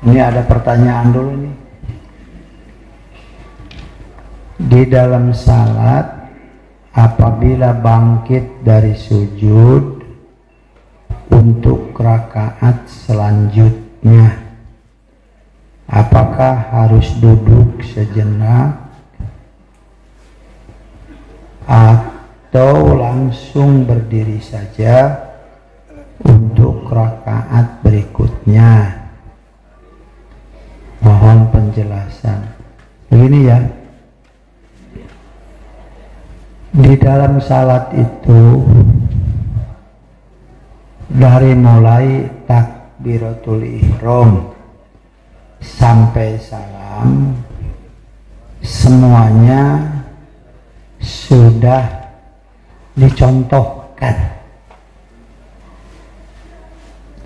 Ini ada pertanyaan dulu nih. Di dalam salat apabila bangkit dari sujud untuk rakaat selanjutnya, apakah harus duduk sejenak atau langsung berdiri saja untuk rakaat berikutnya? Mohon penjelasan. Begini ya, di dalam salat itu dari mulai takbiratul ihram sampai salam semuanya sudah dicontohkan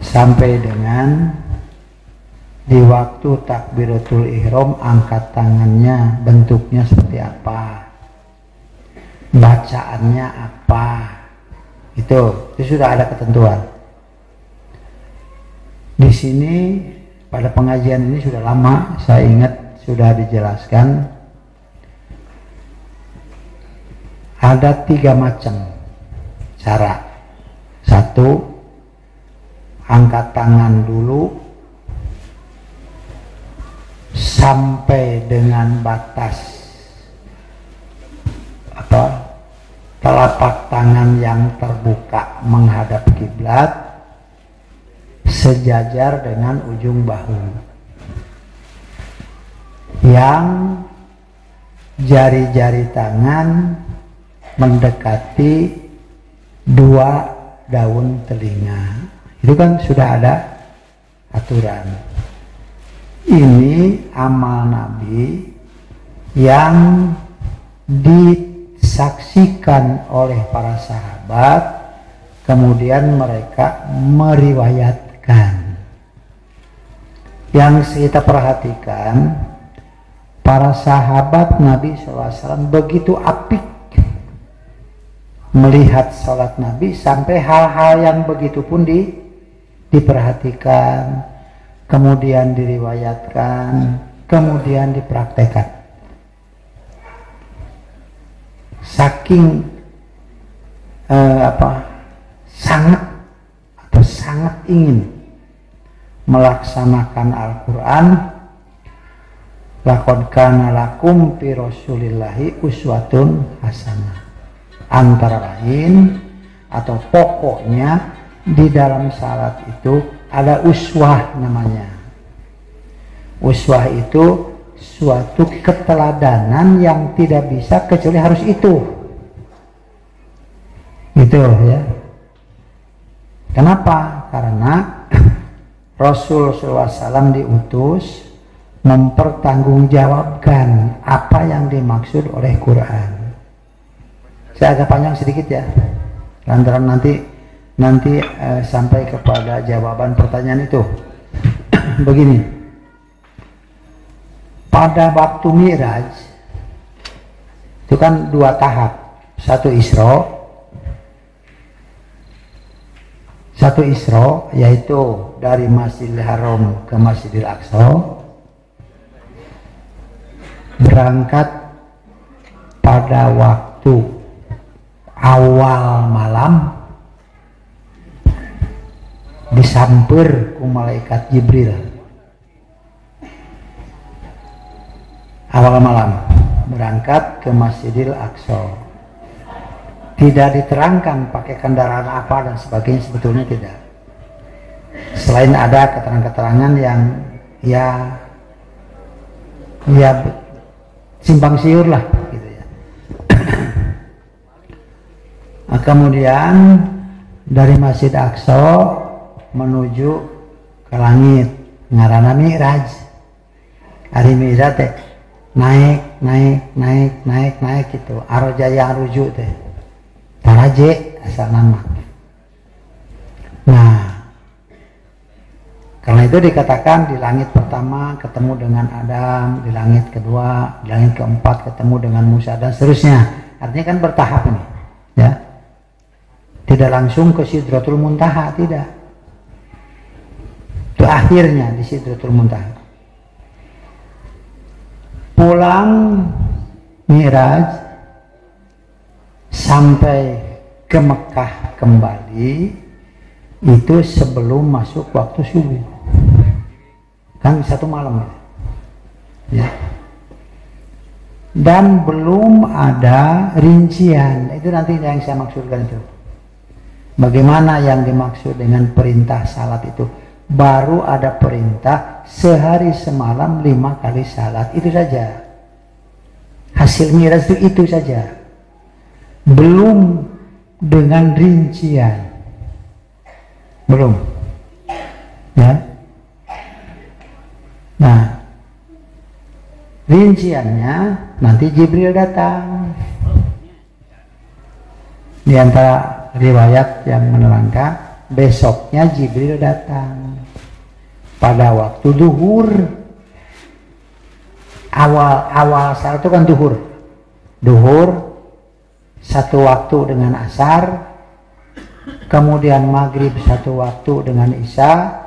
sampai dengan di waktu takbiratul ihram angkat tangannya bentuknya seperti apa, bacaannya apa, itu sudah ada ketentuan. Di sini pada pengajian ini sudah lama, saya ingat sudah dijelaskan ada 3 macam cara. 1, angkat tangan dulu sampai dengan batas telapak tangan yang terbuka menghadap kiblat sejajar dengan ujung bahu, yang jari-jari tangan mendekati 2 daun telinga. Itu kan sudah ada aturan. Ini amal Nabi yang disaksikan oleh para sahabat, kemudian mereka meriwayatkan. Yang kita perhatikan, para sahabat Nabi SAW begitu apik melihat sholat Nabi, sampai hal-hal yang begitu pun diperhatikan, kemudian diriwayatkan, kemudian dipraktekkan. Saking sangat ingin melaksanakan Al-Quran, laqad kana lakum fi rasulillahi uswatun hasanah. Antara lain atau pokoknya di dalam salat itu ada uswah namanya. Uswah itu suatu keteladanan yang tidak bisa kecuali harus itu. Gitu ya. Kenapa? Karena Rasul SAW diutus mempertanggungjawabkan apa yang dimaksud oleh Quran. Saya agak panjang sedikit ya, lantaran nanti sampai kepada jawaban pertanyaan itu. Begini, pada waktu Mi'raj itu kan 2 tahap, satu Isra yaitu dari Masjidil Haram ke Masjidil Aqsa, berangkat pada waktu awal malam, disamper ku malaikat Jibril awal malam, berangkat ke Masjidil Aqsa. Tidak diterangkan pakai kendaraan apa dan sebagainya, sebetulnya tidak, selain ada keterangan-keterangan yang ya simpang siur lah gitu ya. Nah, kemudian dari Masjid Aqsa menuju ke langit, ngaranna Mi'raj. Hari Mi'raj teh naik gitu. Aroja yang rujuk teh taraje asal nama. Nah, karena itu dikatakan di langit pertama ketemu dengan Adam, di langit kedua, di langit keempat ketemu dengan Musa, dan seterusnya. Artinya kan bertahap ini ya. Tidak langsung ke Sidratul Muntaha, tidak. Itu berakhirnya di Sidratul Muntaha. Pulang Mi'raj sampai ke Mekah kembali itu sebelum masuk waktu subuh, kan 1 malam ya. Dan belum ada rincian, itu nanti yang saya maksudkan itu. Bagaimana yang dimaksud dengan perintah salat itu? Baru ada perintah sehari semalam 5 kali salat, itu saja. Hasil Mi'raj itu saja. Belum dengan rincian. Belum. Ya. Nah, rinciannya nanti Jibril datang. Di antara riwayat yang menerangkan besoknya Jibril datang pada waktu duhur. Awal saat itu kan duhur 1 waktu dengan asar, kemudian maghrib 1 waktu dengan isya,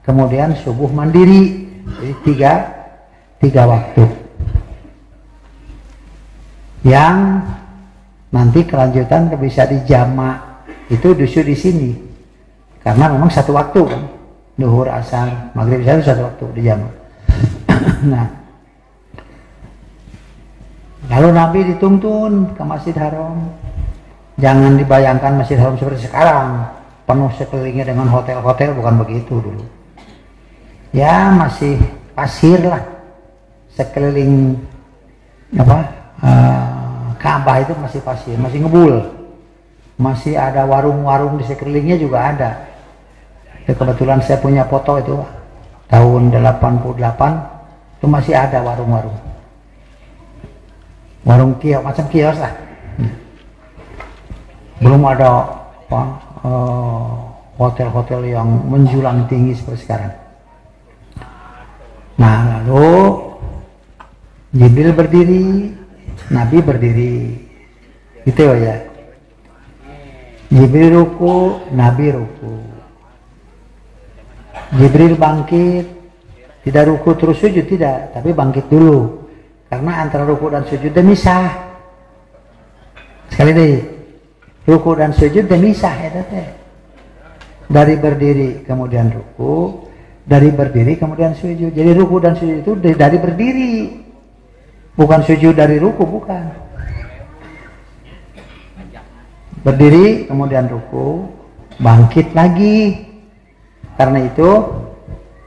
kemudian subuh mandiri. Jadi tiga waktu yang nanti kelanjutan bisa dijamak itu justru di sini karena memang 1 waktu kan, duhur, asar, maghrib, isya 1 waktu dijamak. Nah, lalu Nabi dituntun ke Masjid Haram. Jangan dibayangkan Masjid Haram seperti sekarang, penuh sekelilingnya dengan hotel-hotel, bukan begitu dulu. Ya masih pasir lah, sekeliling Ka'bah itu masih pasir, masih ngebul, masih ada warung-warung di sekelilingnya juga ada. Ya, kebetulan saya punya foto itu tahun 88 itu masih ada warung-warung. Warung kios, macam kios lah. Belum ada hotel-hotel yang menjulang tinggi seperti sekarang. Nah, lalu Jibril berdiri, Nabi berdiri, gitu ya. Jibril ruku, Nabi ruku. Jibril bangkit, tidak ruku terus sujud, tidak, tapi bangkit dulu. Karena antara ruku dan sujud misah. Sekali lagi, ruku dan sujud misah ya teh. Dari berdiri kemudian ruku, dari berdiri kemudian sujud. Jadi ruku dan sujud itu dari berdiri, bukan sujud dari ruku, bukan. Berdiri kemudian ruku, bangkit lagi. Karena itu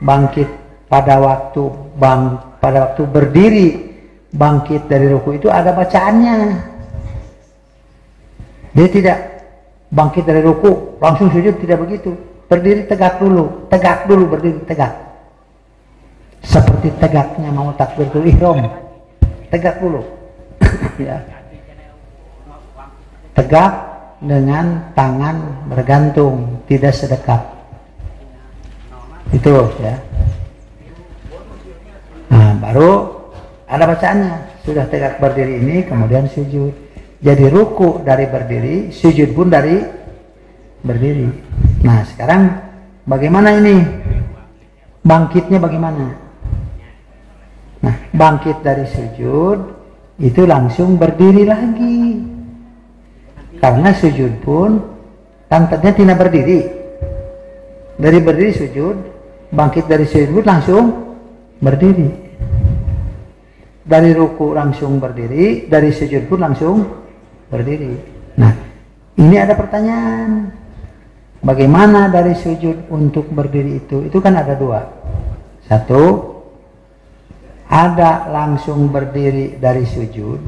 bangkit pada waktu berdiri, bangkit dari ruku itu ada bacaannya. Dia tidak bangkit dari ruku langsung sujud, tidak begitu. Berdiri tegak dulu, berdiri tegak. Seperti tegaknya mau takbiratul ihram. Tegak dulu. Ya. Tegak dengan tangan bergantung, tidak sedekat. Itu ya. Nah, baru ada bacaannya. Sudah tegak berdiri ini kemudian sujud. Jadi ruku dari berdiri, sujud pun dari berdiri. Nah, sekarang bagaimana ini? Bangkitnya bagaimana? Nah, bangkit dari sujud itu langsung berdiri lagi. Karena sujud pun tantanya tidak berdiri. Dari berdiri sujud, bangkit dari sujud langsung berdiri. Dari ruku langsung berdiri, dari sujud pun langsung berdiri. Nah, ini ada pertanyaan. Bagaimana dari sujud untuk berdiri itu? Itu kan ada 2. 1, ada langsung berdiri dari sujud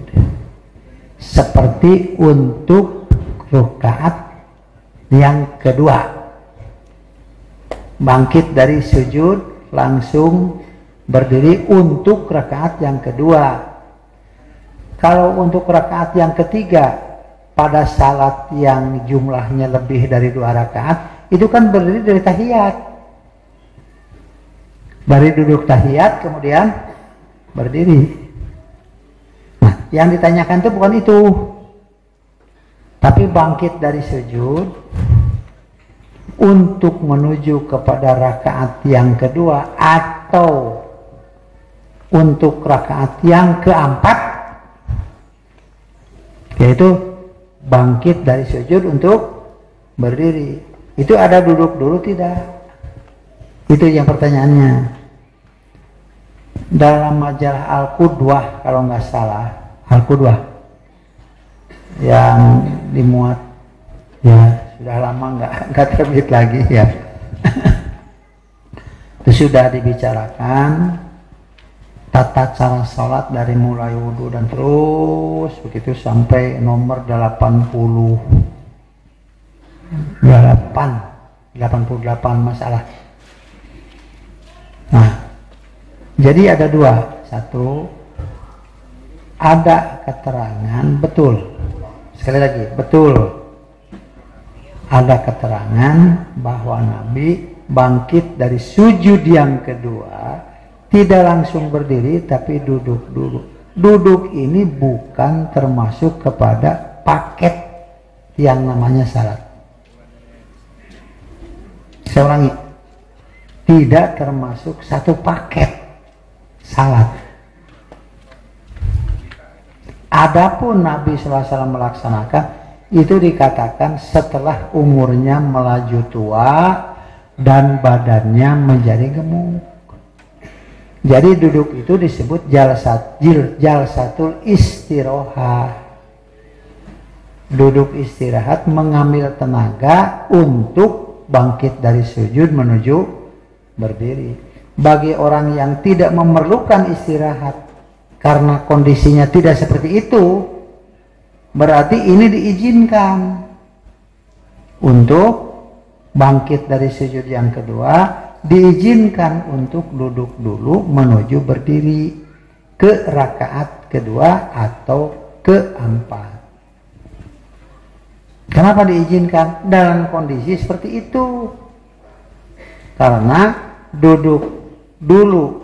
seperti untuk rakaat yang kedua. Bangkit dari sujud langsung berdiri untuk rakaat yang kedua. Kalau untuk rakaat yang ketiga pada salat yang jumlahnya lebih dari 2 rakaat itu kan berdiri dari tahiyat. Dari duduk tahiyat kemudian berdiri. Nah, yang ditanyakan itu bukan itu. Tapi bangkit dari sujud untuk menuju kepada rakaat yang kedua atau untuk rakaat yang keempat, yaitu bangkit dari sujud untuk berdiri. Itu ada duduk dulu tidak? Itu yang pertanyaannya. Dalam majalah Al-Qudwah kalau nggak salah, Al-Qudwah yang dimuat, ya sudah lama nggak terbit lagi ya. Itu sudah dibicarakan tata cara sholat dari mulai wudhu dan terus begitu sampai nomor 88 masalah. Nah, jadi ada dua. Satu, ada keterangan betul. Sekali lagi, betul. Ada keterangan bahwa Nabi bangkit dari sujud yang kedua tidak langsung berdiri tapi duduk dulu. Duduk ini bukan termasuk kepada paket yang namanya salat. Saya ulangi, tidak termasuk satu paket salat. Adapun Nabi SAW melaksanakan itu dikatakan setelah umurnya melaju tua dan badannya menjadi gemuk. Jadi duduk itu disebut jalsatul istirahat. Duduk istirahat mengambil tenaga untuk bangkit dari sujud menuju berdiri. Bagi orang yang tidak memerlukan istirahat karena kondisinya tidak seperti itu, berarti ini diizinkan untuk bangkit dari sujud yang kedua, diizinkan untuk duduk dulu menuju berdiri ke rakaat kedua atau keempat. Kenapa diizinkan dalam kondisi seperti itu? Karena duduk dulu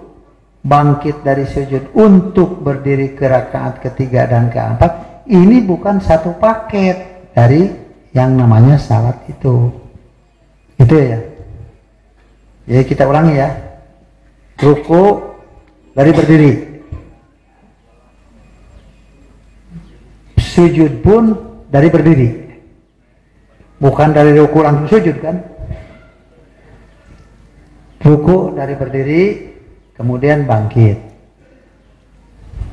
bangkit dari sujud untuk berdiri ke rakaat ketiga dan keempat, ini bukan satu paket dari yang namanya salat itu. Itu ya. Jadi kita ulangi ya. Ruku dari berdiri. Sujud pun dari berdiri. Bukan dari ruku langsung sujud kan? Ruku dari berdiri, kemudian bangkit.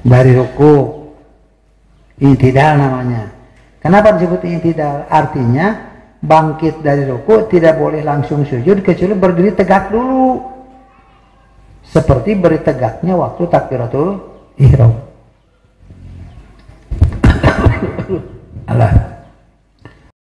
Dari ruku, i'tidal namanya. Kenapa disebut i'tidal? Artinya bangkit dari ruku tidak boleh langsung sujud kecuali berdiri tegak dulu. Seperti berdiri tegaknya waktu takbiratul ihram.